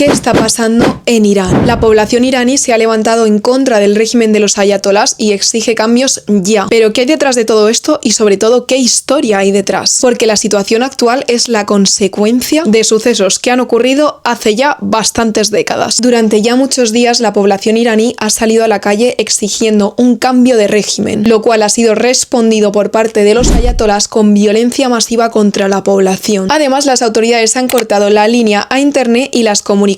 ¿Qué está pasando en Irán? La población iraní se ha levantado en contra del régimen de los ayatolás y exige cambios ya. Pero ¿qué hay detrás de todo esto? Y sobre todo, ¿qué historia hay detrás? Porque la situación actual es la consecuencia de sucesos que han ocurrido hace ya bastantes décadas. Durante ya muchos días la población iraní ha salido a la calle exigiendo un cambio de régimen, lo cual ha sido respondido por parte de los ayatolás con violencia masiva contra la población. Además, las autoridades han cortado la línea a internet y las comunicaciones,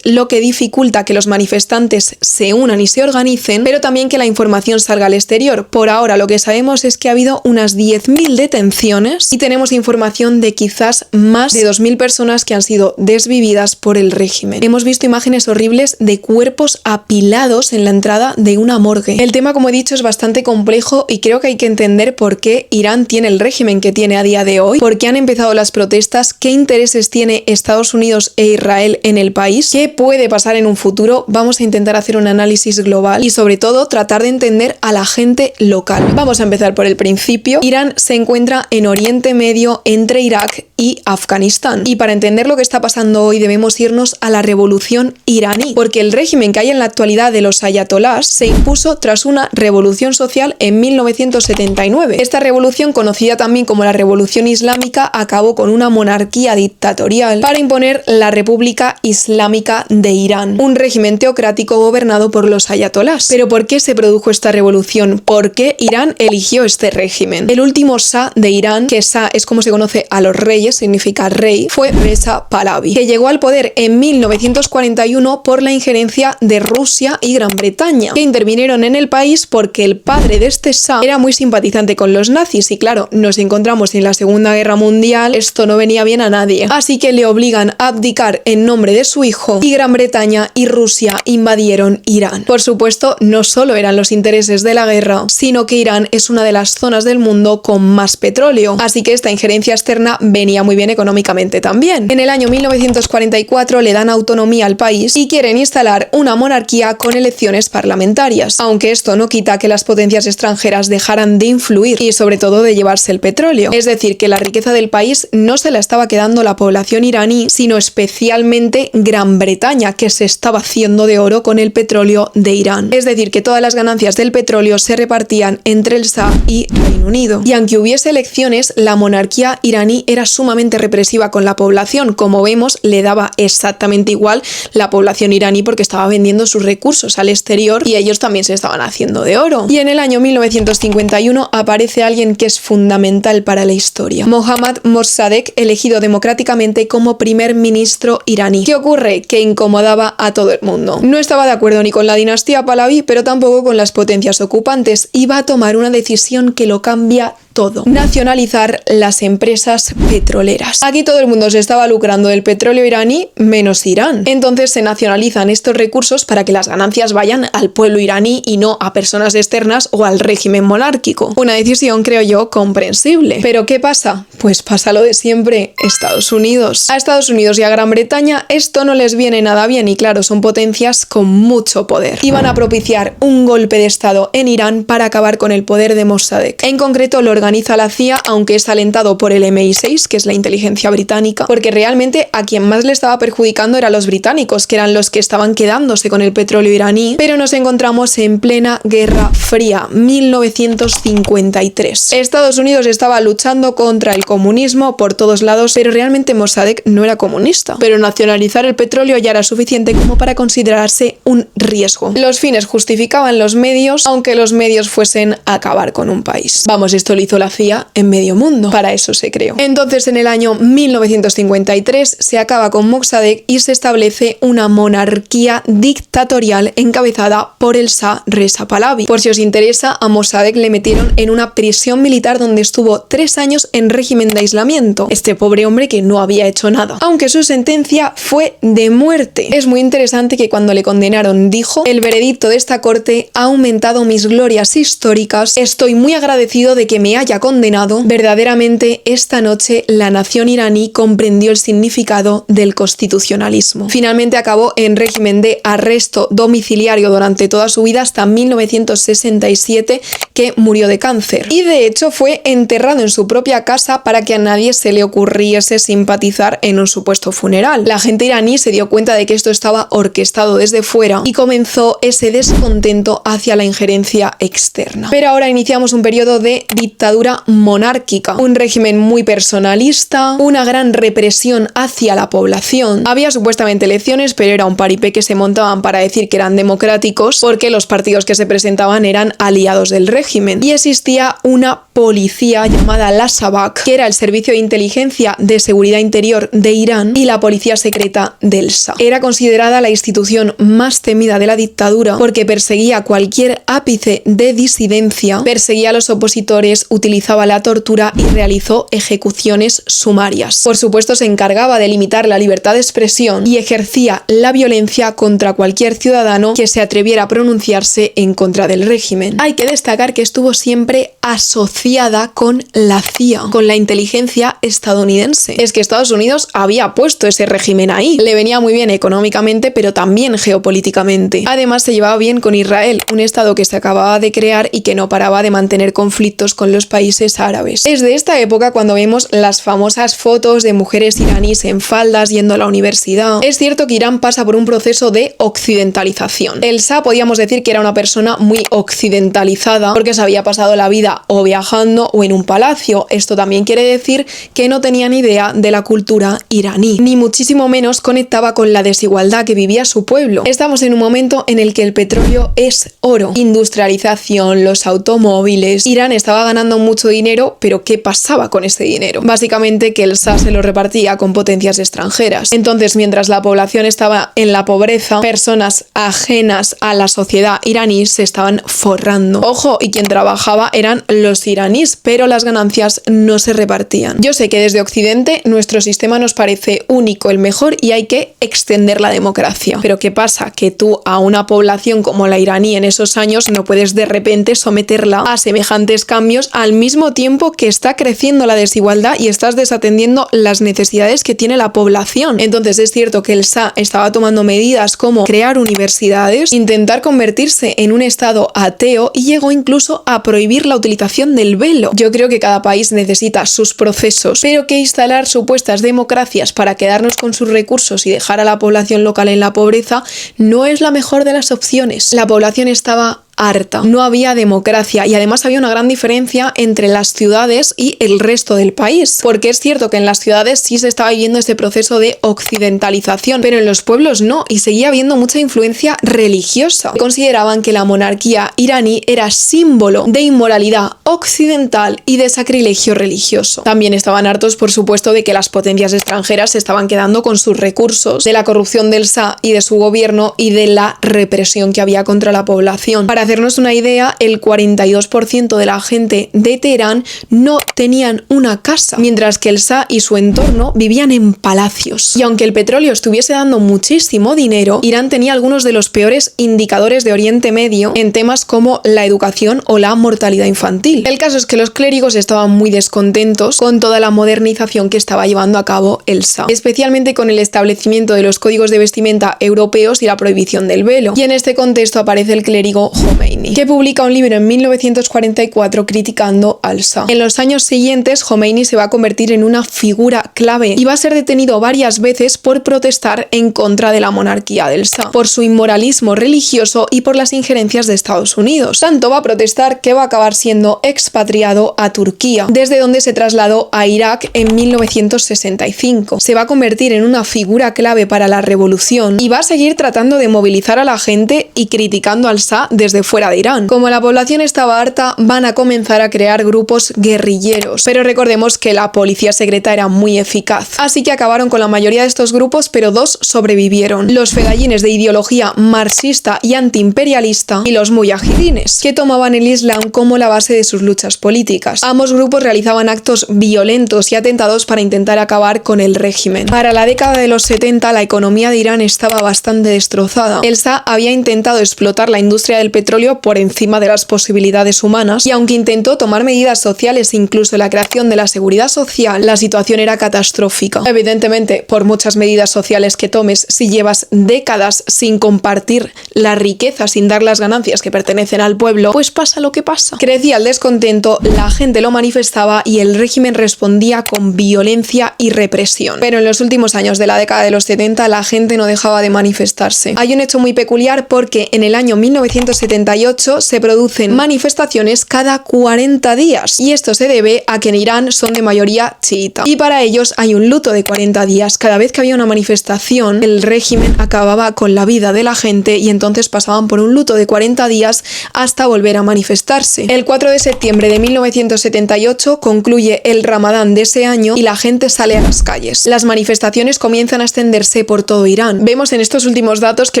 lo que dificulta que los manifestantes se unan y se organicen, pero también que la información salga al exterior. Por ahora lo que sabemos es que ha habido unas 10.000 detenciones y tenemos información de quizás más de 2.000 personas que han sido desvividas por el régimen. Hemos visto imágenes horribles de cuerpos apilados en la entrada de una morgue. El tema, como he dicho, es bastante complejo y creo que hay que entender por qué Irán tiene el régimen que tiene a día de hoy, por qué han empezado las protestas, qué intereses tiene Estados Unidos e Israel en el país, qué puede pasar en un futuro. Vamos a intentar hacer un análisis global y sobre todo tratar de entender a la gente local. Vamos a empezar por el principio. Irán se encuentra en Oriente Medio entre Irak y Afganistán. Y para entender lo que está pasando hoy debemos irnos a la revolución iraní, porque el régimen que hay en la actualidad de los ayatolás se impuso tras una revolución social en 1979. Esta revolución, conocida también como la Revolución Islámica, acabó con una monarquía dictatorial para imponer la República Islámica de Irán, un régimen teocrático gobernado por los ayatolás. Pero ¿por qué se produjo esta revolución? ¿Por qué Irán eligió este régimen? El último Shah de Irán, que Shah es como se conoce a los reyes, significa rey, fue Reza Pahlavi, que llegó al poder en 1941 por la injerencia de Rusia y Gran Bretaña, que intervinieron en el país porque el padre de este Shah era muy simpatizante con los nazis y claro, nos encontramos en la Segunda Guerra Mundial, esto no venía bien a nadie, así que le obligan a abdicar en nombre de su hijo y Gran Bretaña y Rusia invadieron Irán. Por supuesto, no solo eran los intereses de la guerra, sino que Irán es una de las zonas del mundo con más petróleo, así que esta injerencia externa venía muy bien económicamente también. En el año 1944 le dan autonomía al país y quieren instalar una monarquía con elecciones parlamentarias, aunque esto no quita que las potencias extranjeras dejaran de influir y sobre todo de llevarse el petróleo. Es decir, que la riqueza del país no se la estaba quedando la población iraní, sino especialmente Gran Bretaña, que se estaba haciendo de oro con el petróleo de Irán. Es decir, que todas las ganancias del petróleo se repartían entre el Shah y Reino Unido. Y aunque hubiese elecciones, la monarquía iraní era sumamente represiva con la población. Como vemos, le daba exactamente igual la población iraní porque estaba vendiendo sus recursos al exterior y ellos también se estaban haciendo de oro. Y en el año 1951 aparece alguien que es fundamental para la historia: Mohammad Mossadegh, elegido democráticamente como primer ministro iraní. ¿Qué ocurre? Que incomodaba a todo el mundo. No estaba de acuerdo ni con la dinastía Pahlavi, pero tampoco con las potencias ocupantes, y va a tomar una decisión que lo cambia todo: nacionalizar las empresas petroleras. Aquí todo el mundo se estaba lucrando del petróleo iraní, menos Irán. Entonces se nacionalizan estos recursos para que las ganancias vayan al pueblo iraní y no a personas externas o al régimen monárquico. Una decisión, creo yo, comprensible. ¿Pero qué pasa? Pues pasa lo de siempre: Estados Unidos. A Estados Unidos y a Gran Bretaña esto no les viene nada bien y claro, son potencias con mucho poder. Iban a propiciar un golpe de estado en Irán para acabar con el poder de Mossadegh. En concreto lo organiza la CIA, aunque es alentado por el MI6, que es la inteligencia británica, porque realmente a quien más le estaba perjudicando eran los británicos, que eran los que estaban quedándose con el petróleo iraní. Pero nos encontramos en plena Guerra Fría, 1953. Estados Unidos estaba luchando contra el comunismo por todos lados, pero realmente Mossadegh no era comunista. Pero nacionalizar el petróleo ya era suficiente como para considerarse un riesgo. Los fines justificaban los medios, aunque los medios fuesen a acabar con un país. Vamos, esto lo hizo la CIA en medio mundo, para eso se creó. Entonces, en el año 1953 se acaba con Mossadegh y se establece una monarquía dictatorial encabezada por el Shah Reza Pahlavi. Por si os interesa, a Mossadegh le metieron en una prisión militar donde estuvo 3 años en régimen de aislamiento. Este pobre hombre que no había hecho nada, aunque su sentencia fue de muerte. Es muy interesante que cuando le condenaron dijo: el veredicto de esta corte ha aumentado mis glorias históricas, estoy muy agradecido de que me haya condenado. Verdaderamente esta noche la nación iraní comprendió el significado del constitucionalismo. Finalmente acabó en régimen de arresto domiciliario durante toda su vida hasta 1967, que murió de cáncer. Y de hecho fue enterrado en su propia casa para que a nadie se le ocurriese simpatizar en un supuesto funeral. La gente iraní iraní se dio cuenta de que esto estaba orquestado desde fuera y comenzó ese descontento hacia la injerencia externa. Pero ahora iniciamos un periodo de dictadura monárquica, un régimen muy personalista, una gran represión hacia la población. Había supuestamente elecciones, pero era un paripé que se montaban para decir que eran democráticos porque los partidos que se presentaban eran aliados del régimen. Y existía una policía llamada la Sabak, que era el servicio de inteligencia de seguridad interior de Irán, y la policía secreta del Shah. Era considerada la institución más temida de la dictadura porque perseguía cualquier ápice de disidencia, perseguía a los opositores, utilizaba la tortura y realizó ejecuciones sumarias. Por supuesto, se encargaba de limitar la libertad de expresión y ejercía la violencia contra cualquier ciudadano que se atreviera a pronunciarse en contra del régimen. Hay que destacar que estuvo siempre asociada con la CIA, con la inteligencia estadounidense. Es que Estados Unidos había puesto ese régimen ahí. Le venía muy bien económicamente, pero también geopolíticamente. Además, se llevaba bien con Israel, un estado que se acababa de crear y que no paraba de mantener conflictos con los países árabes. Es de esta época cuando vemos las famosas fotos de mujeres iraníes en faldas yendo a la universidad. Es cierto que Irán pasa por un proceso de occidentalización. El Shah podíamos decir que era una persona muy occidentalizada porque se había pasado la vida o viajando o en un palacio. Esto también quiere decir que no tenía ni idea de la cultura iraní, ni muchísimo menos conectaba con la desigualdad que vivía su pueblo. Estamos en un momento en el que el petróleo es oro, industrialización, los automóviles. Irán estaba ganando mucho dinero, pero ¿qué pasaba con ese dinero? Básicamente que el Shah se lo repartía con potencias extranjeras. Entonces, mientras la población estaba en la pobreza, personas ajenas a la sociedad iraní se estaban forrando. Ojo, y quien trabajaba eran los iraníes, pero las ganancias no se repartían. Yo sé que desde Occidente nuestro sistema nos parece único, el mejor, y hay que extender la democracia. Pero ¿qué pasa? Que tú a una población como la iraní en esos años no puedes de repente someterla a semejantes cambios al mismo tiempo que está creciendo la desigualdad y estás desatendiendo las necesidades que tiene la población. Entonces es cierto que el Shah estaba tomando medidas como crear universidades, intentar convertirse en un estado ateo y llegó incluso a prohibir la utilización del velo. Yo creo que cada país necesita sus procesos, pero que instalar supuestas democracias para quedarnos con sus recursos y dejar a la población local en la pobreza no es la mejor de las opciones. La población estaba harta, no había democracia y además había una gran diferencia entre las ciudades y el resto del país, porque es cierto que en las ciudades sí se estaba viviendo ese proceso de occidentalización, pero en los pueblos no, y seguía habiendo mucha influencia religiosa. Consideraban que la monarquía iraní era símbolo de inmoralidad occidental y de sacrilegio religioso. También estaban hartos, por supuesto, de que las potencias extranjeras se estaban quedando con sus recursos, de la corrupción del Shah y de su gobierno y de la represión que había contra la población. Para hacernos una idea, el 42% de la gente de Teherán no tenían una casa, mientras que el Shah y su entorno vivían en palacios. Y aunque el petróleo estuviese dando muchísimo dinero, Irán tenía algunos de los peores indicadores de Oriente Medio en temas como la educación o la mortalidad infantil. El caso es que los clérigos estaban muy descontentos con toda la modernización que estaba llevando a cabo el Shah, especialmente con el establecimiento de los códigos de vestimenta europeos y la prohibición del velo. Y en este contexto aparece el clérigo Jomeini, que publica un libro en 1944 criticando al Shah. En los años siguientes, Jomeini se va a convertir en una figura clave y va a ser detenido varias veces por protestar en contra de la monarquía del Shah, por su inmoralismo religioso y por las injerencias de Estados Unidos. Tanto va a protestar que va a acabar siendo expatriado a Turquía, desde donde se trasladó a Irak en 1965. Se va a convertir en una figura clave para la revolución y va a seguir tratando de movilizar a la gente y criticando al Shah desde fuera de Irán. Como la población estaba harta, van a comenzar a crear grupos guerrilleros, pero recordemos que la policía secreta era muy eficaz, así que acabaron con la mayoría de estos grupos, pero dos sobrevivieron: los fedayines de ideología marxista y antiimperialista y los muyahidines, que tomaban el Islam como la base de sus luchas políticas. Ambos grupos realizaban actos violentos y atentados para intentar acabar con el régimen. Para la década de los 70, la economía de Irán estaba bastante destrozada. El Shah había intentado explotar la industria del petróleo petróleo por encima de las posibilidades humanas, y aunque intentó tomar medidas sociales, incluso la creación de la seguridad social, la situación era catastrófica. Evidentemente, por muchas medidas sociales que tomes, si llevas décadas sin compartir la riqueza, sin dar las ganancias que pertenecen al pueblo, pues pasa lo que pasa. Crecía el descontento, la gente lo manifestaba y el régimen respondía con violencia y represión. Pero en los últimos años de la década de los 70 la gente no dejaba de manifestarse. Hay un hecho muy peculiar porque en el año 1978 se producen manifestaciones cada 40 días y esto se debe a que en Irán son de mayoría chiita y para ellos hay un luto de 40 días. Cada vez que había una manifestación el régimen acababa con la vida de la gente y entonces pasaban por un luto de 40 días hasta volver a manifestarse. El 4 de septiembre de 1978 concluye el Ramadán de ese año y la gente sale a las calles. Las manifestaciones comienzan a extenderse por todo Irán. Vemos en estos últimos datos que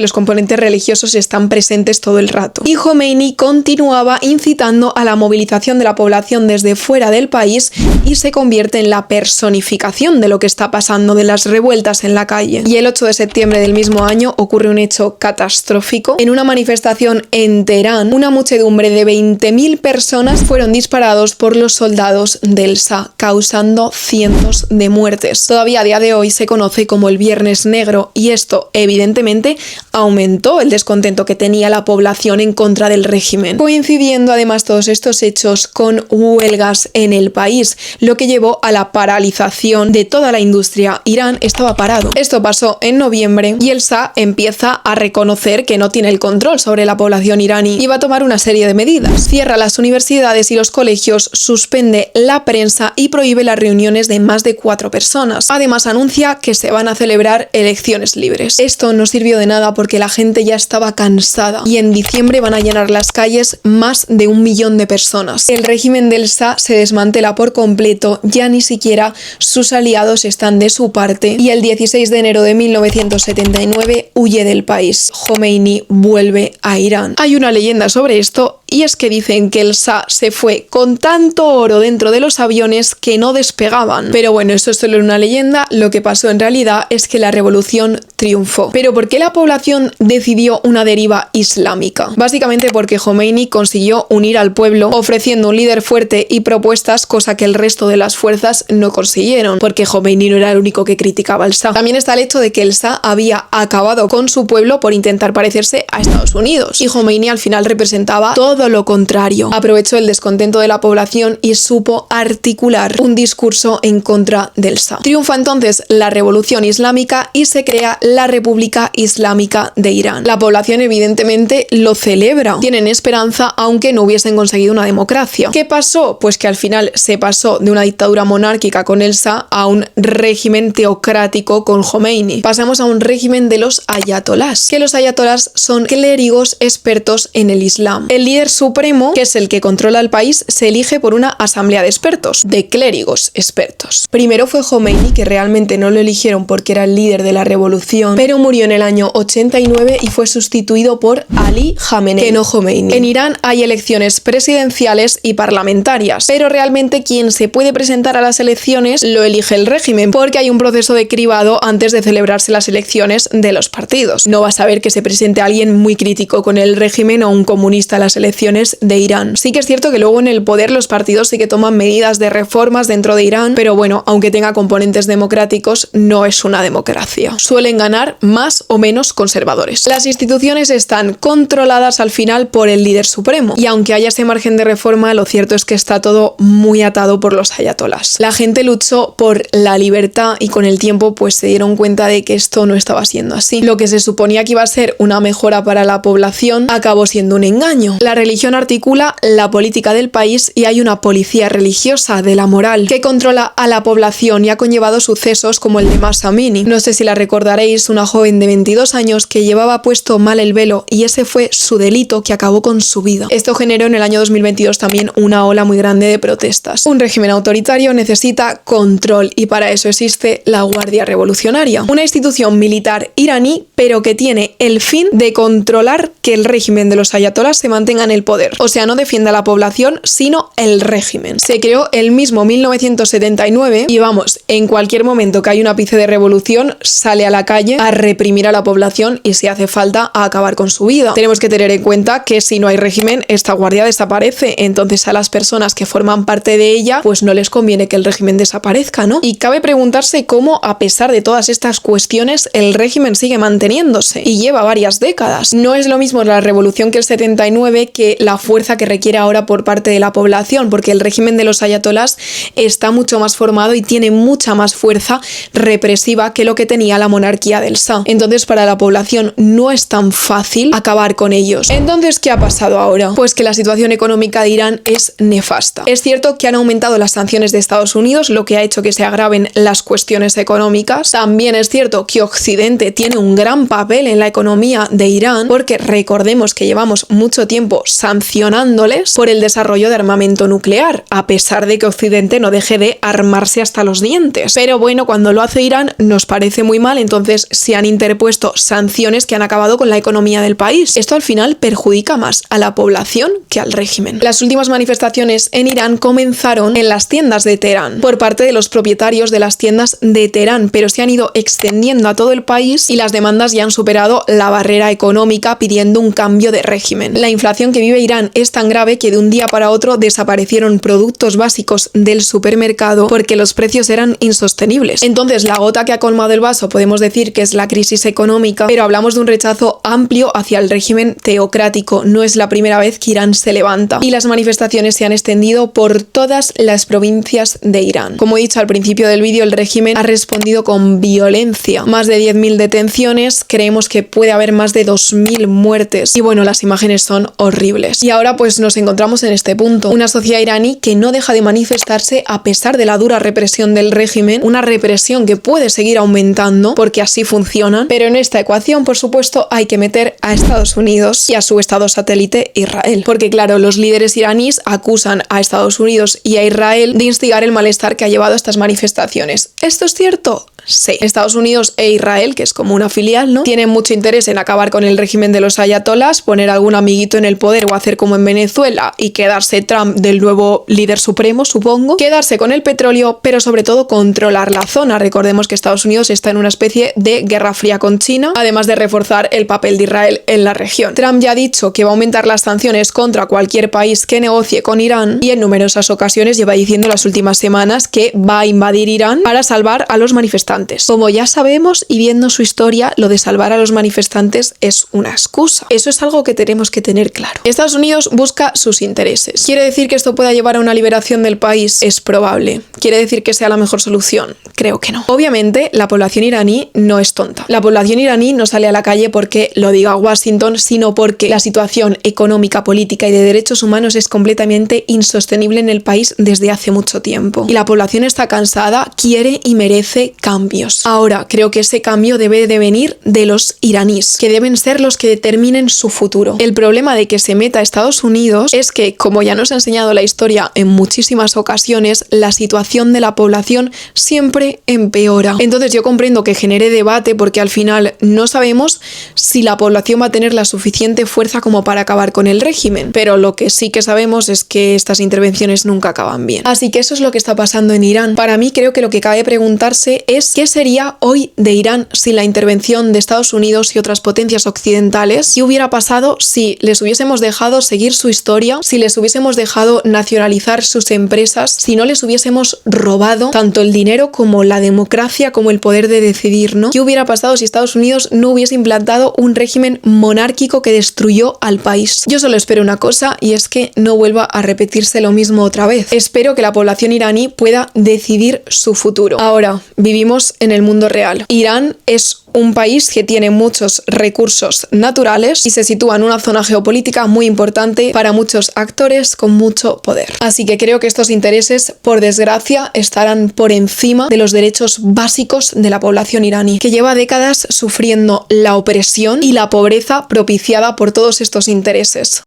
los componentes religiosos están presentes todo el rato. Y Jomeini continuaba incitando a la movilización de la población desde fuera del país y se convierte en la personificación de lo que está pasando, de las revueltas en la calle. Y el 8 de septiembre del mismo año ocurre un hecho catastrófico. En una manifestación en Teherán, una muchedumbre de 20.000 personas fueron disparados por los soldados del Shah, causando cientos de muertes. Todavía a día de hoy se conoce como el Viernes Negro y esto evidentemente aumentó el descontento que tenía la población en contra del régimen, coincidiendo además todos estos hechos con huelgas en el país, lo que llevó a la paralización de toda la industria. Irán estaba parado. Esto pasó en noviembre y el Shah empieza a reconocer que no tiene el control sobre la población iraní y va a tomar una serie de medidas. Cierra las universidades y los colegios, suspende la prensa y prohíbe las reuniones de más de 4 personas. Además anuncia que se van a celebrar elecciones libres. Esto no sirvió de nada porque la gente ya estaba cansada y en diciembre van a llenar las calles más de 1 millón de personas. El régimen del Shah se desmantela por completo, ya ni siquiera sus aliados están de su parte y el 16 de enero de 1979 huye del país. Jomeini vuelve a Irán. Hay una leyenda sobre esto y es que dicen que el Shah se fue con tanto oro dentro de los aviones que no despegaban. Pero bueno, esto es solo una leyenda, lo que pasó en realidad es que la revolución triunfó. ¿Pero por qué la población decidió una deriva islámica? Básicamente porque Jomeini consiguió unir al pueblo ofreciendo un líder fuerte y propuestas, cosa que el resto de las fuerzas no consiguieron, porque Jomeini no era el único que criticaba al Shah. También está el hecho de que el Shah había acabado con su pueblo por intentar parecerse a Estados Unidos y Jomeini al final representaba todo lo contrario. Aprovechó el descontento de la población y supo articular un discurso en contra del Shah. Triunfa entonces la revolución islámica y se crea la República Islámica de Irán. La población evidentemente lo celebra. Tienen esperanza aunque no hubiesen conseguido una democracia. ¿Qué pasó? Pues que al final se pasó de una dictadura monárquica con el Shah a un régimen teocrático con Jomeini. Pasamos a un régimen de los ayatolás, que los ayatolás son clérigos expertos en el Islam. El líder supremo, que es el que controla el país, se elige por una asamblea de expertos, de clérigos expertos. Primero fue Jomeini, que realmente no lo eligieron porque era el líder de la revolución, pero murió en el año 89 y fue sustituido por Ali Khamenei, que no Jomeini. En Irán hay elecciones presidenciales y parlamentarias, pero realmente quien se puede presentar a las elecciones lo elige el régimen, porque hay un proceso de cribado antes de celebrarse las elecciones de los partidos. No vas a ver que se presente alguien muy crítico con el régimen o un comunista a las elecciones de Irán. Sí que es cierto que luego en el poder los partidos sí que toman medidas de reformas dentro de Irán, pero bueno, aunque tenga componentes democráticos, no es una democracia. Suelen ganar más o menos conservadores. Las instituciones están controladas al final por el líder supremo y aunque haya ese margen de reforma, lo cierto es que está todo muy atado por los ayatolás. La gente luchó por la libertad y con el tiempo pues se dieron cuenta de que esto no estaba siendo así. Lo que se suponía que iba a ser una mejora para la población acabó siendo un engaño. La religión articula la política del país y hay una policía religiosa de la moral que controla a la población y ha conllevado sucesos como el de Mahsa Amini. No sé si la recordaréis, una joven de 22 años que llevaba puesto mal el velo y ese fue su delito que acabó con su vida. Esto generó en el año 2022 también una ola muy grande de protestas. Un régimen autoritario necesita control y para eso existe la Guardia Revolucionaria, una institución militar iraní pero que tiene el fin de controlar que el régimen de los ayatolás se mantenga en el el poder. O sea, no defiende a la población, sino el régimen. Se creó el mismo 1979 y vamos, en cualquier momento que hay un ápice de revolución, sale a la calle a reprimir a la población y si hace falta a acabar con su vida. Tenemos que tener en cuenta que si no hay régimen, esta guardia desaparece. Entonces a las personas que forman parte de ella, pues no les conviene que el régimen desaparezca, ¿no? Y cabe preguntarse cómo, a pesar de todas estas cuestiones, el régimen sigue manteniéndose y lleva varias décadas. No es lo mismo la revolución que el 79 que la fuerza que requiere ahora por parte de la población, porque el régimen de los ayatolás está mucho más formado y tiene mucha más fuerza represiva que lo que tenía la monarquía del Shah. Entonces para la población no es tan fácil acabar con ellos. Entonces, ¿qué ha pasado ahora? Pues que la situación económica de Irán es nefasta. Es cierto que han aumentado las sanciones de Estados Unidos, lo que ha hecho que se agraven las cuestiones económicas. También es cierto que Occidente tiene un gran papel en la economía de Irán, porque recordemos que llevamos mucho tiempo sancionándoles por el desarrollo de armamento nuclear, a pesar de que Occidente no deje de armarse hasta los dientes. Pero bueno, cuando lo hace Irán nos parece muy mal, entonces se han interpuesto sanciones que han acabado con la economía del país. Esto al final perjudica más a la población que al régimen. Las últimas manifestaciones en Irán comenzaron en las tiendas de Teherán por parte de los propietarios de las tiendas de Teherán, pero se han ido extendiendo a todo el país y las demandas ya han superado la barrera económica pidiendo un cambio de régimen. La inflación que vive Irán es tan grave que de un día para otro desaparecieron productos básicos del supermercado porque los precios eran insostenibles. Entonces la gota que ha colmado el vaso podemos decir que es la crisis económica, pero hablamos de un rechazo amplio hacia el régimen teocrático. No es la primera vez que Irán se levanta y las manifestaciones se han extendido por todas las provincias de Irán. Como he dicho al principio del vídeo, el régimen ha respondido con violencia. Más de 10.000 detenciones, creemos que puede haber más de 2.000 muertes y bueno, las imágenes son horribles. Y ahora pues nos encontramos en este punto. Una sociedad iraní que no deja de manifestarse a pesar de la dura represión del régimen, una represión que puede seguir aumentando porque así funcionan, pero en esta ecuación por supuesto hay que meter a Estados Unidos y a su estado satélite Israel, porque claro, los líderes iraníes acusan a Estados Unidos y a Israel de instigar el malestar que ha llevado a estas manifestaciones. ¿Esto es cierto? Sí. Estados Unidos e Israel, que es como una filial, ¿no?, tienen mucho interés en acabar con el régimen de los ayatolás, poner algún amiguito en el poder o hacer como en Venezuela y quedarse Trump del nuevo líder supremo, supongo, quedarse con el petróleo, pero sobre todo controlar la zona. Recordemos que Estados Unidos está en una especie de guerra fría con China, además de reforzar el papel de Israel en la región. Trump ya ha dicho que va a aumentar las sanciones contra cualquier país que negocie con Irán y en numerosas ocasiones lleva diciendo las últimas semanas que va a invadir Irán para salvar a los manifestantes. Como ya sabemos y viendo su historia, lo de salvar a los manifestantes es una excusa. Eso es algo que tenemos que tener claro. Estados Unidos busca sus intereses. ¿Quiere decir que esto pueda llevar a una liberación del país? Es probable. ¿Quiere decir que sea la mejor solución? Creo que no. Obviamente, la población iraní no es tonta. La población iraní no sale a la calle porque lo diga Washington, sino porque la situación económica, política y de derechos humanos es completamente insostenible en el país desde hace mucho tiempo. Y la población está cansada, quiere y merece cambios. Ahora, creo que ese cambio debe de venir de los iraníes, que deben ser los que determinen su futuro. El problema de que se meta a Estados Unidos es que, como ya nos ha enseñado la historia en muchísimas ocasiones, la situación de la población siempre empeora. Entonces yo comprendo que genere debate porque al final no sabemos si la población va a tener la suficiente fuerza como para acabar con el régimen, pero lo que sí que sabemos es que estas intervenciones nunca acaban bien. Así que eso es lo que está pasando en Irán. Para mí creo que lo que cabe preguntarse es ¿qué sería hoy de Irán sin la intervención de Estados Unidos y otras potencias occidentales? ¿Qué hubiera pasado si les hubiésemos dejado seguir su historia, si les hubiésemos dejado nacionalizar sus empresas, si no les hubiésemos robado tanto el dinero como la democracia, como el poder de decidir, ¿no? ¿Qué hubiera pasado si Estados Unidos no hubiese implantado un régimen monárquico que destruyó al país? Yo solo espero una cosa y es que no vuelva a repetirse lo mismo otra vez. Espero que la población iraní pueda decidir su futuro. Ahora, vivimos en el mundo real. Irán es un país que tiene muchos recursos naturales y se sitúa en una zona geopolítica muy importante para muchos actores con mucho poder. Así que creo que estos intereses, por desgracia, estarán por encima de los derechos básicos de la población iraní, que lleva décadas sufriendo la opresión y la pobreza propiciada por todos estos intereses.